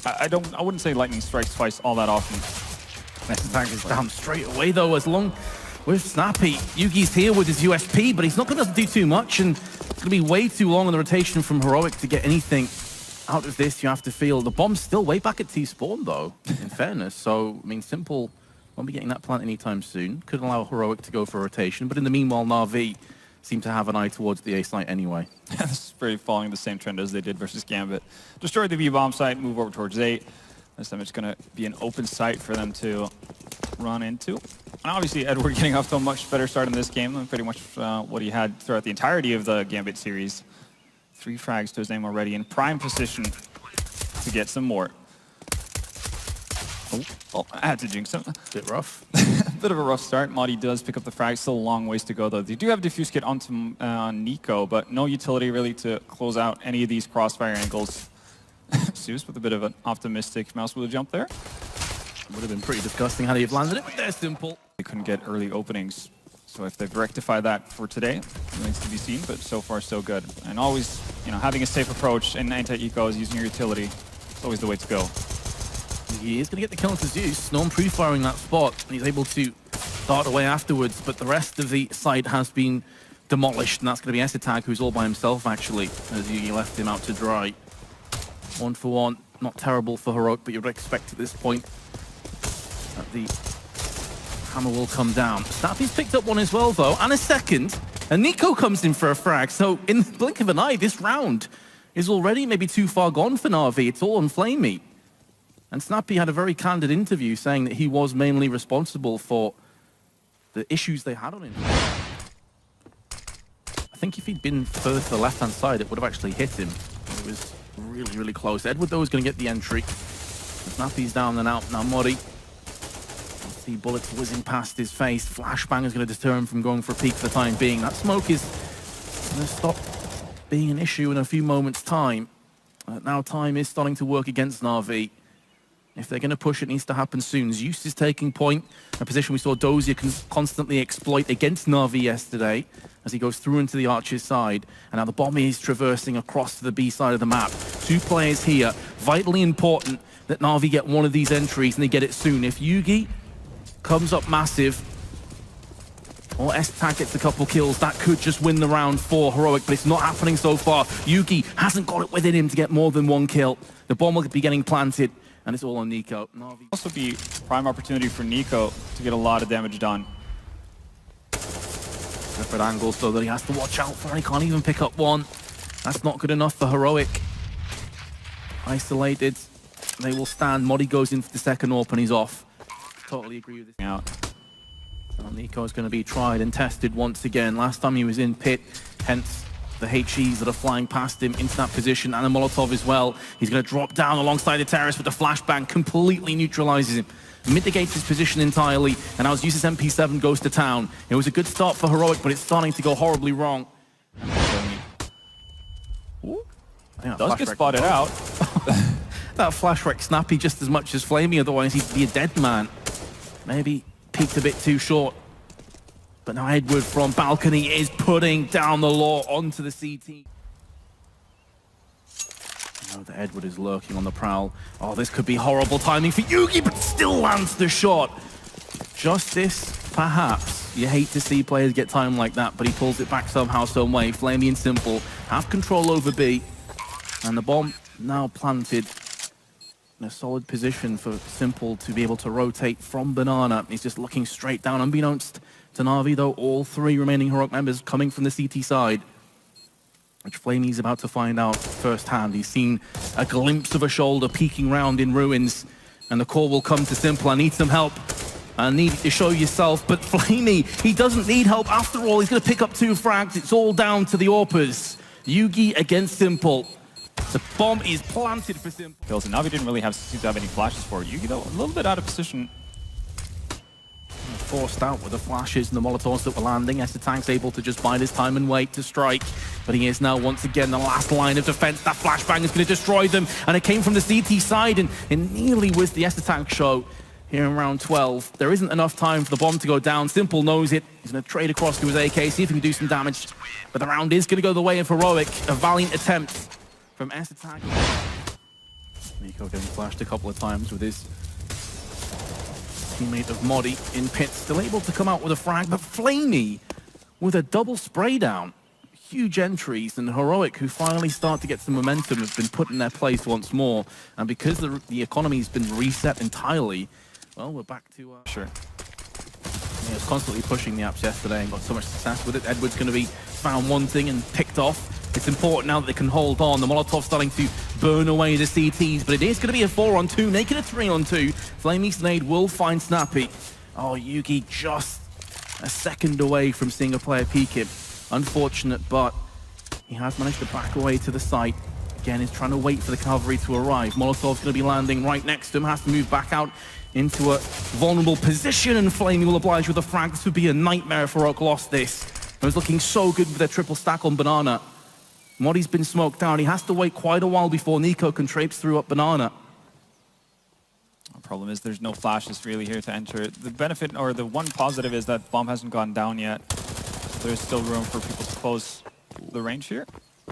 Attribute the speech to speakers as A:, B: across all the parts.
A: I wouldn't say lightning strikes twice all that often.
B: Next attack is down straight away though, as long with Snappy. Yugi's here with his USP, but he's not going to do too much, and it's going to be way too long on the rotation from Heroic to get anything out of this. You have to feel the bomb's still way back at T-spawn though, in fairness. So, I mean, Simple won't be getting that plant anytime soon. Could allow Heroic to go for a rotation, but in the meanwhile, NaVi seem to have an eye towards the A site anyway.
A: This is very following the same trend as they did versus Gambit. Destroy the B-bomb site, move over towards 8. This time it's going to be an open site for them to run into. And obviously, Edward getting off to a much better start in this game than pretty much what he had throughout the entirety of the Gambit series. 3 frags to his name already, in prime position to get some more. Oh, I had to jinx him.
B: Bit rough.
A: Bit of a rough start. Madi does pick up the frag. Still a long ways to go, though. They do have Diffuse Kit onto Nico, but no utility really to close out any of these crossfire angles. Zeus with a bit of an optimistic mouse wheel jump there.
B: Would have been pretty disgusting had he have landed it, but they're Simple.
A: They couldn't get early openings. So if they've rectified that for today, remains to be seen, but so far so good. And always, you know, having a safe approach in anti-eco is using your utility. It's always the way to go.
B: He is going to get the kill to Zeus. Norm pre-firing that spot, and he's able to dart away afterwards, but the rest of the site has been demolished, and that's going to be Essetag, who's all by himself, actually, as Yugi left him out to dry. 1 for 1, not terrible for Heroic, but you'd expect at this point that the hammer will come down. Snappy's picked up one as well, though, and a second, and Nico comes in for a frag, so in the blink of an eye, this round is already maybe too far gone for NaVi. It's all on Flamey. And Snappy had a very candid interview saying that he was mainly responsible for the issues they had on him. I think if he'd been further to the left-hand side, it would have actually hit him. It was really, really close. Edward, though, is going to get the entry. Snappy's down and out. Now Mori. See bullets whizzing past his face. Flashbang is going to deter him from going for a peek for the time being. That smoke is going to stop being an issue in a few moments' time. Now time is starting to work against NaVi. If they're going to push, it needs to happen soon. Zeus is taking point, a position we saw Dozier constantly exploit against NaVi yesterday as he goes through into the Archer's side. And now the bomb is traversing across to the B side of the map. 2 players here. Vitally important that NaVi get one of these entries and they get it soon. If Yugi comes up massive, or Essetag gets a couple kills, that could just win the round for Heroic, but it's not happening so far. Yugi hasn't got it within him to get more than 1 kill. The bomb will be getting planted. And it's all on Nico. NaVi.
A: Also be prime opportunity for Nico to get a lot of damage done.
B: Separate angles though that he has to watch out for. He can't even pick up one. That's not good enough for Heroic. Isolated. They will stand. Modi goes in for the second AWP and he's off. Totally agree with this.
A: Out.
B: Well, Nico's going to be tried and tested once again. Last time he was in pit, hence the HEs that are flying past him into that position, and a Molotov as well. He's going to drop down alongside the terrorist, but the flashbang completely neutralizes him, mitigates his position entirely, and now Zeus's MP7 goes to town. It was a good start for Heroic, but it's starting to go horribly wrong.
A: Does get spotted out.
B: That flash wrecked Snappy just as much as Flamey, otherwise he'd be a dead man. Maybe peaked a bit too short. But now Edward from balcony is putting down the law onto the CT. I know that Edward is lurking on the prowl. Oh, this could be horrible timing for Yugi, but still lands the shot. Justice, perhaps. You hate to see players get time like that, but he pulls it back somehow, some way. Flamey and Simple have control over B. And the bomb now planted in a solid position for Simple to be able to rotate from Banana. He's just looking straight down, unbeknownst to NaVi, though, all 3 remaining Heroic members coming from the CT side, which Flamey's about to find out firsthand. He's seen a glimpse of a shoulder peeking round in ruins, and the call will come to Simple. I need some help. I need you to show yourself, but Flamey, he doesn't need help after all. He's going to pick up 2 frags. It's all down to the AWPers. Yugi against Simple. The bomb is planted for Simple.
A: Kills, and NaVi didn't really seem to have any flashes for Yugi, though. A little bit out of position.
B: Forced out with the flashes and the Molotovs that were landing. Essetag's able to just bide his time and wait to strike. But he is now once again the last line of defense. That flashbang is going to destroy them. And it came from the CT side, and it nearly was the Essetag show here in round 12. There isn't enough time for the bomb to go down. Simple knows it. He's going to trade across to his AK, see if he can do some damage. But the round is going to go the way of Heroic. A valiant attempt from Essetag. Nico getting flashed a couple of times with his teammate of Modi in pit, still able to come out with a frag, but Flamey with a double spray down. Huge entries, and Heroic, who finally start to get some momentum, have been put in their place once more. And because the economy's been reset entirely, well, we're back to...
A: Sure.
B: He was constantly pushing the apps yesterday and got so much success with it. Edward's going to be found wanting and picked off. It's important now that they can hold on. The Molotov's starting to burn away the CTs, but it is going to be a 4-on-2, make it a 3-on-2. Flamey's nade will find Snappy. Oh, Yugi just a second away from seeing a player peek him. Unfortunate, but he has managed to back away to the site. Again, he's trying to wait for the cavalry to arrive. Molotov's going to be landing right next to him, has to move back out into a vulnerable position, and Flamey will oblige with a frag. This would be a nightmare if Heroic lost this. It was looking so good with their triple stack on Banana. Modi's been smoked out. He has to wait quite a while before Nico can traipse through up Banana.
A: The problem is there's no flashes really here to enter. The benefit, or the one positive, is that bomb hasn't gone down yet. There's still room for people to close the range here.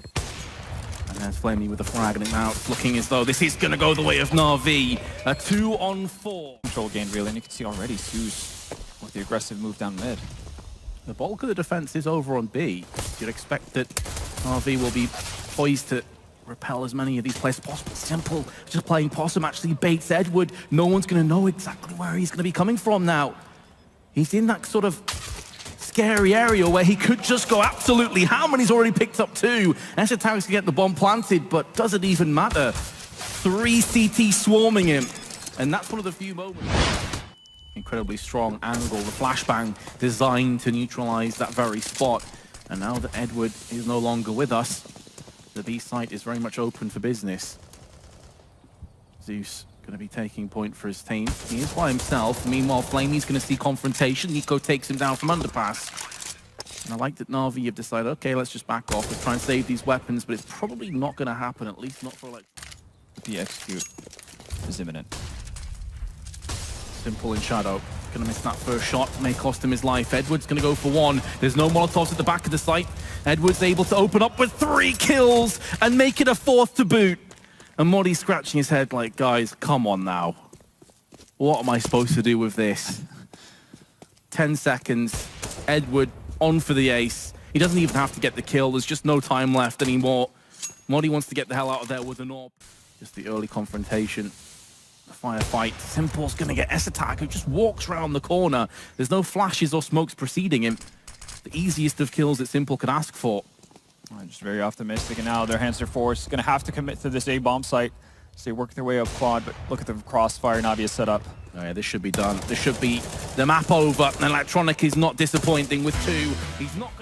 B: And there's Flamey with the frag, and now it's looking as though this is going to go the way of NaVi. A 2-on-4.
A: Control gained really, and you can see already Suze with the aggressive move down mid.
B: The bulk of the defense is over on B. You'd expect that NaVi will be poised to repel as many of these players as possible. Simple, just playing possum actually baits Edward. No one's going to know exactly where he's going to be coming from now. He's in that sort of scary area where he could just go absolutely ham, and he's already picked up 2. Esotarix can get the bomb planted, but does it even matter? 3 CT swarming him, and that's one of the few moments. Incredibly strong angle, the flashbang designed to neutralize that very spot. And now that Edward is no longer with us, the B site is very much open for business. Zeus going to be taking point for his team. He is by himself. Meanwhile, Flamey's going to see confrontation. Nico takes him down from underpass. And I like that NaVi have decided, okay, let's just back off. Let's try and save these weapons, but it's probably not going to happen, at least not for like...
A: The execute is imminent.
B: Simple in shadow. Gonna miss that first shot, may cost him his life. Edward's gonna go for 1. There's no Molotovs at the back of the site. Edward's able to open up with 3 kills and make it a 4th to boot. And Modi's scratching his head like, guys, come on now. What am I supposed to do with this? 10 seconds. Edward on for the ace. He doesn't even have to get the kill. There's just no time left anymore. Modi wants to get the hell out of there with an AWP. Just the early confrontation. Firefight. Simple's gonna get Esotarix, who just walks around the corner. There's no flashes or smokes preceding him. The easiest of kills that Simple could ask for.
A: Just very optimistic, and now their hands are forced. Gonna have to commit to this A-bomb site. So they work their way up quad, but look at the crossfire NaVi is set up.
B: Oh yeah, this should be done. This should be the map over, and Electronic is not disappointing with 2. He's not gonna...